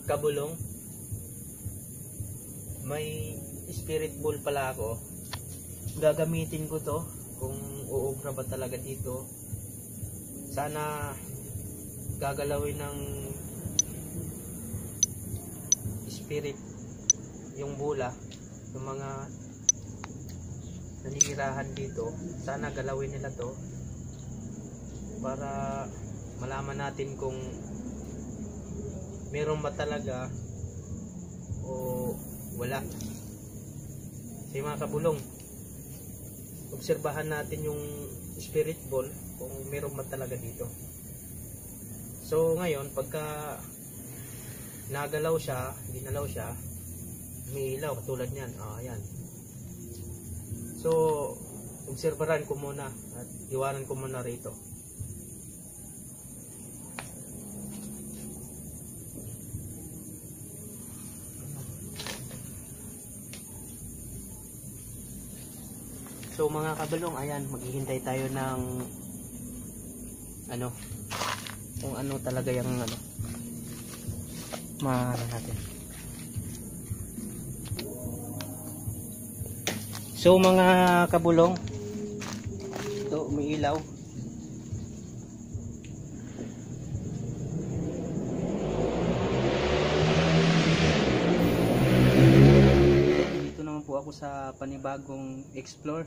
kabulong, may spirit ball pala ako. Gagamitin ko to kung uubra ba talaga dito. Sana gagalawin ng spirit yung bola, yung mga naninirahan dito. Sana galawin nila to para malaman natin kung meron ba talaga o wala. Kasi mga kabulong, obserbahan natin yung spirit ball kung meron ba talaga dito. So ngayon, pagka nagalaw siya, ginalaw siya, may ilaw katulad niyan. Ayan. So obserbahan ko muna at iwanan ko muna rito. So mga kabulong, ayan, maghihintay tayo ng ano, kung ano talaga yung ano, maano natin. So mga kabulong, ito may ilaw. Dito naman po ako sa panibagong explore.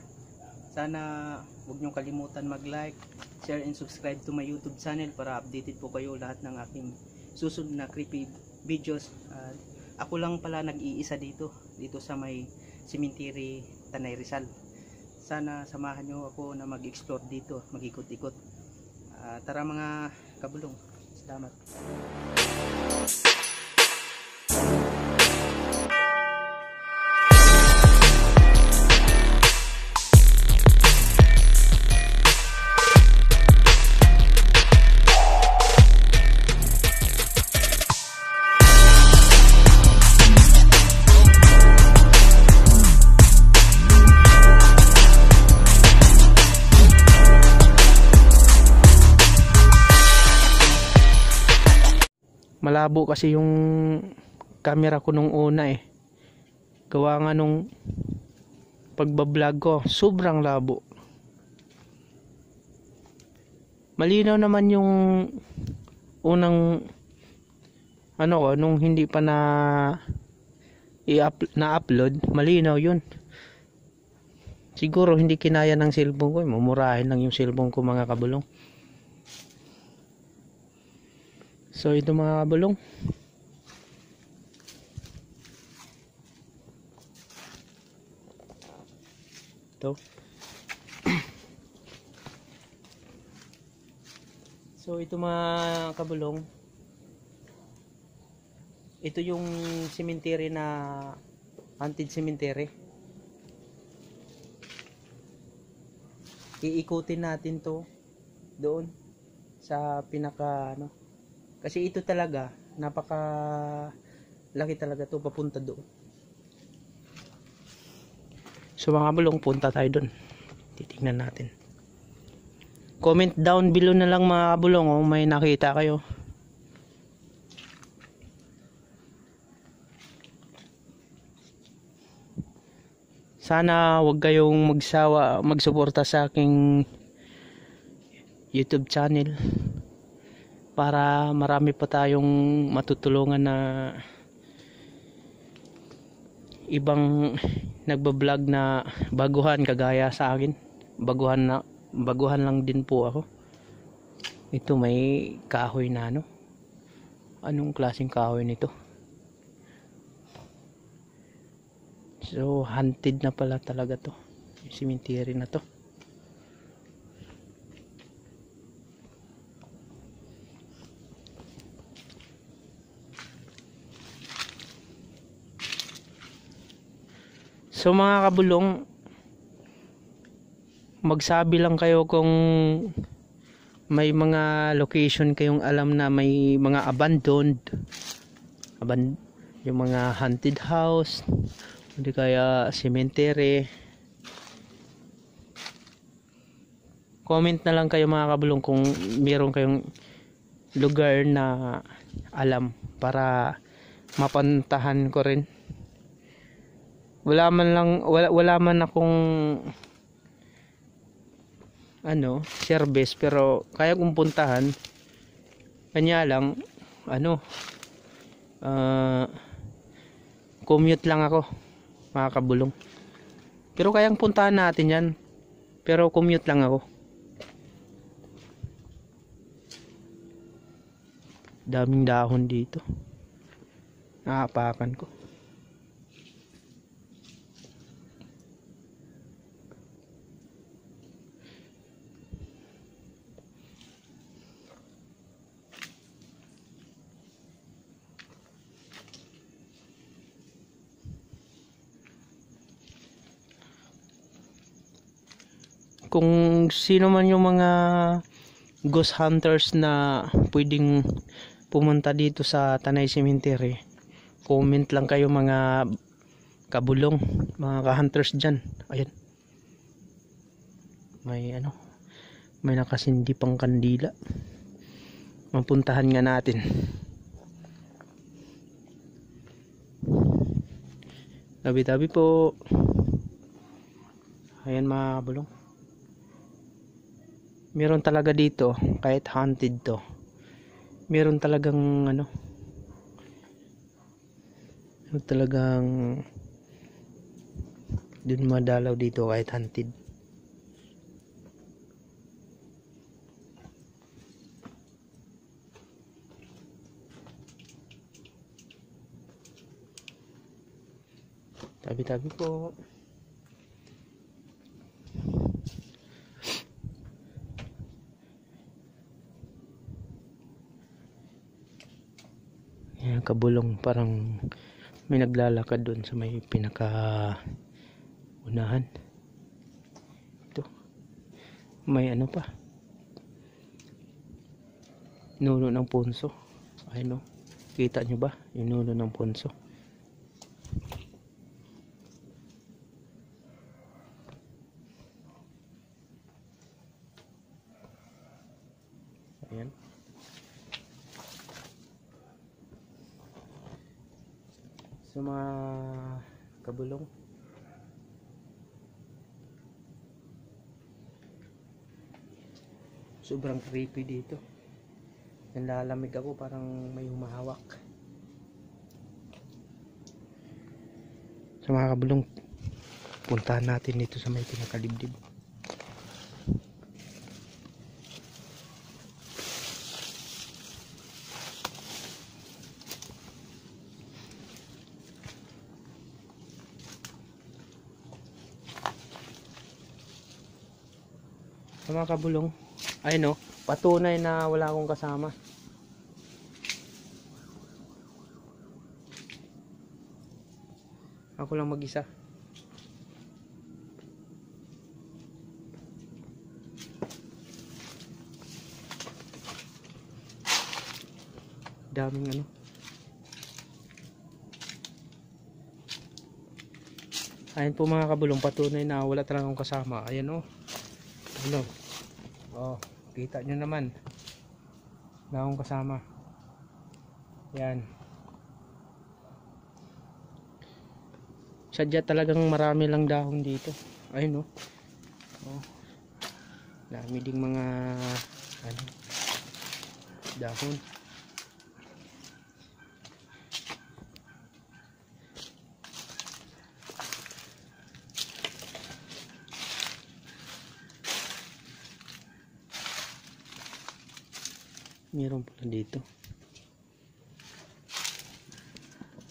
Sana huwag niyong kalimutan mag-like, share and subscribe to my YouTube channel para updated po kayo lahat ng aking susunod na creepy videos. Ako lang pala nag-iisa dito sa may cemetery Tanay Rizal. Sana samahan niyo ako na mag-explore dito, mag-ikot-ikot. Tara mga kabulong, salamat. Malabo kasi yung camera ko nung una eh. Gawa nga nung pagbablog ko, sobrang labo. Malinaw naman yung unang ano ko, nung hindi pa na-upload, malinaw yun. Siguro hindi kinaya ng cellphone ko, mumurahin lang yung cellphone ko mga kabulong. So ito mga kabulong, ito. So ito mga kabulong, ito yung cemetery na haunted cemetery. Iikutin natin to doon sa pinaka ano, kasi ito talaga napaka laki talaga to papunta doon. So mga bulong, punta tayo doon, titingnan natin. Comment down below na lang mga bulong kung may nakita kayo. Sana wag kayong magsawa magsuporta sa aking YouTube channel para marami pa tayong matutulungan na ibang nagbablog na baguhan kagaya sa akin. Baguhan lang din po ako. Ito may kahoy na ano. Anong klaseng kahoy nito? So haunted na pala talaga to, yung cemetery na to. So mga kabulong, magsabi lang kayo kung may mga location kayong alam na may mga abandoned, yung mga haunted house, hindi kaya cemetery. Comment na lang kayo mga kabulong kung meron kayong lugar na alam para mapuntahan ko rin. Wala man akong service, pero kaya kong puntahan. Kanya lang commute lang ako, mga kabulong. Pero kayang puntahan natin yan, pero commute lang ako. Daming dahon dito, naapakan ko. Kung sino man yung mga ghost hunters na pwedeng pumunta dito sa Tanay Cemetery, comment lang kayo mga kabulong, mga ka-hunters dyan. Ayan, may nakasindi pang kandila. Mapuntahan nga natin. Tabi-tabi po. Ayan mga kabulong, meron talaga dito, kahit haunted to, meron talagang dun madalaw dito kahit haunted. Tabi-tabi po. Yan, kabulong, parang may naglalakad doon sa may pinaka unahan. Ito, may pa, nuno ng punso. Ayun, kita nyo ba yung nuno ng punso? Ayan. So mga kabulong, sobrang creepy dito. Nalalamig ako, parang may humahawak. So mga kabulong, puntahan natin dito sa may pinakadibdib. So mga kabulong, ayun patunay na wala akong kasama. Ako lang mag-isa. Daming ayun po mga kabulong, patunay na wala talagang kasama. Ayan kita nyo naman na akong kasama. Yan, sadya talagang marami lang dahon dito. Ayun dami ding mga dahon. Meron pala dito,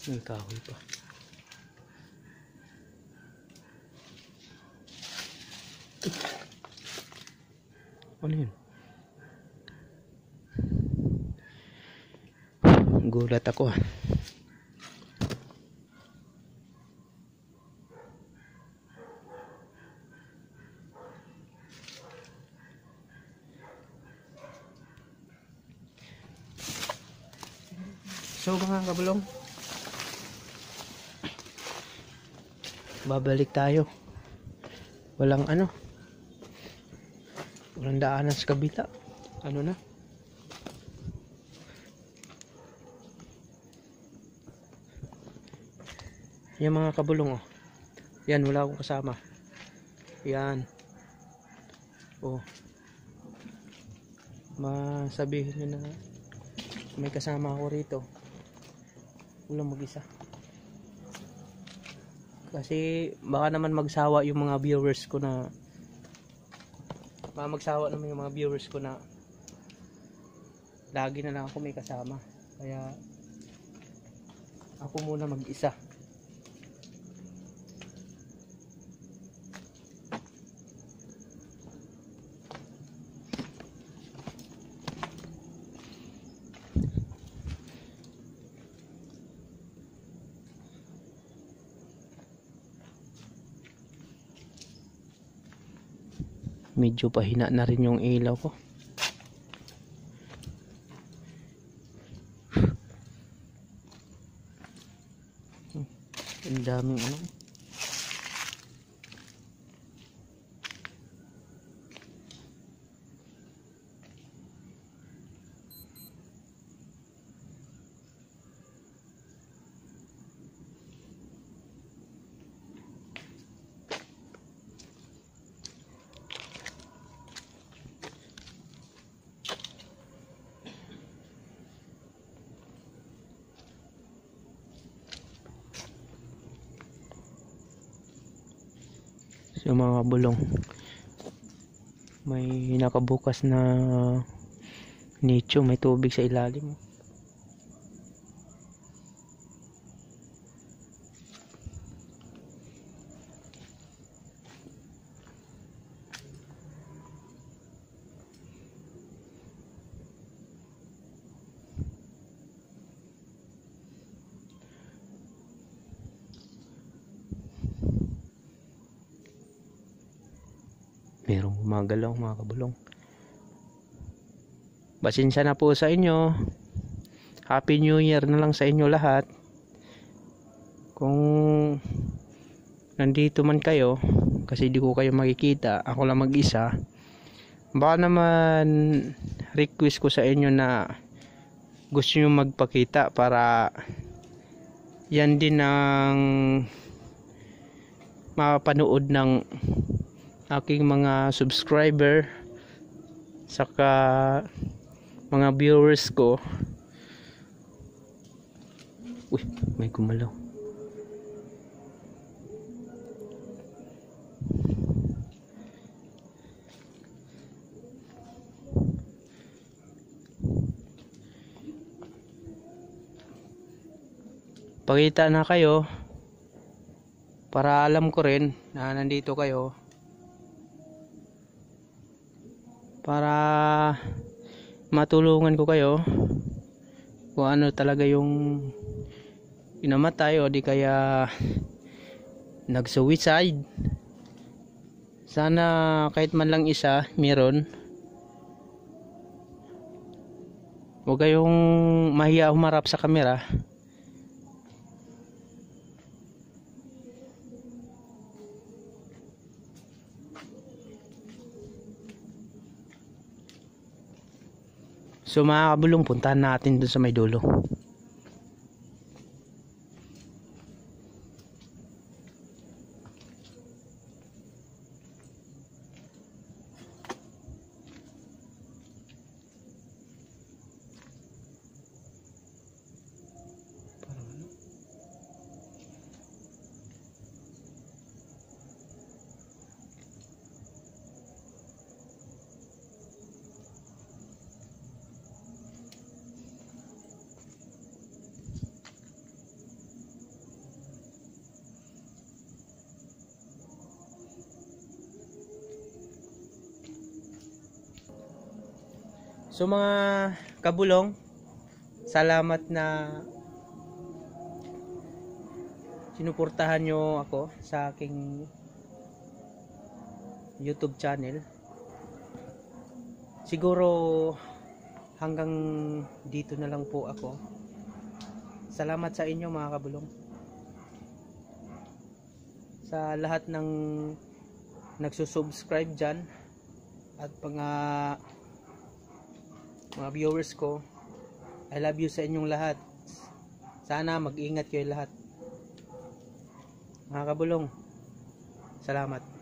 may kahoy pa. Ano yun? Gulat ako . So mga kabulong, babalik tayo. Walang walang daanan sa kabila. Na Yan mga kabulong oh. Yan, wala akong kasama. Yan. Oh. Masabihin nyo na may kasama ako rito. Walang mag-isa. Kasi baka naman magsawa yung mga viewers ko na lagi na lang ako may kasama. Kaya ako muna mag-isa. Medyo pahina na rin yung ilaw ko. Ang daming ano. So mga bulong, may nakabukas na nicho, may tubig sa ilalim. Merong gumagalaw mga kabulong. Pasensya na po sa inyo. Happy New Year na lang sa inyo lahat. Kung nandito man kayo, kasi di ko kayo makikita, ako lang mag-isa, baka naman request ko sa inyo na gusto nyo magpakita para yan din ang mapanood ng aking mga subscriber saka mga viewers ko. Uy, may gumalaw. Pakita na kayo para alam ko rin na nandito kayo, para matulungan ko kayo kung ano talaga yung inamatay o di kaya nag-suicide. Sana kahit man lang isa meron. Huwag kayong mahiya humarap sa camera. So mga kabulong, puntahan natin dun sa may dulo. So mga kabulong, salamat na sinuportahan nyo ako sa aking YouTube channel. Siguro hanggang dito na lang po ako. Salamat sa inyo mga kabulong. Sa lahat ng nagsusubscribe dyan at mga viewers ko, I love you sa inyong lahat. Sana mag-ingat kayo lahat. Mga kabulong, salamat.